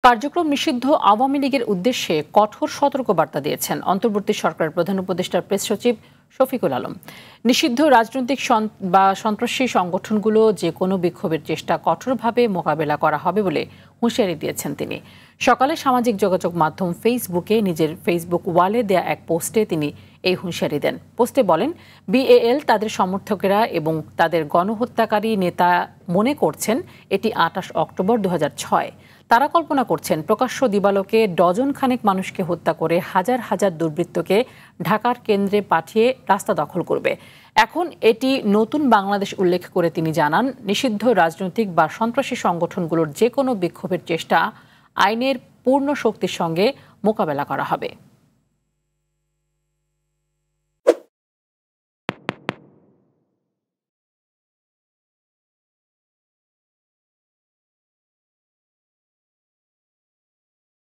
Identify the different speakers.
Speaker 1: কার্যক্রম নিষিদ্ধ আওয়ামী লীগের উদ্দেশ্যে কঠোর সতর্কবার্তা দিয়েছেন অন্তর্বর্তী সরকারের প্রধান উপদেষ্টার প্রেস সচিব শফিকুল আলম। নিষিদ্ধ রাজনৈতিক বা সন্ত্রাসী সংগঠনগুলো যে কোনো বিক্ষোভের চেষ্টা কঠোরভাবে মোকাবেলা করা হবে বলে হুঁশিয়ারি দিয়েছেন তিনি। সকালে সামাজিক যোগাযোগ মাধ্যম ফেসবুকে নিজের ফেসবুক ওয়ালে দেয়া এক পোস্টে তিনি এই হুঁশিয়ারি দেন। পোস্টে বলেন, বিএএল তাদের সমর্থকেরা এবং তাদের গণহত্যাকারী নেতা মনে করছেন এটি ২৮ অক্টোবর ২০০৬। তারা কল্পনা করছেন প্রকাশ্য দিবালোকে ডজন খানেক মানুষকে হত্যা করে হাজার হাজার দুর্বৃত্তকে ঢাকার কেন্দ্রে পাঠিয়ে রাস্তা দখল করবে। এখন এটি নতুন বাংলাদেশ উল্লেখ করে তিনি জানান, নিষিদ্ধ রাজনৈতিক বা সন্ত্রাসী সংগঠনগুলোর যে কোনো বিক্ষোভের চেষ্টা আইনের পূর্ণ শক্তির সঙ্গে মোকাবেলা করা হবে।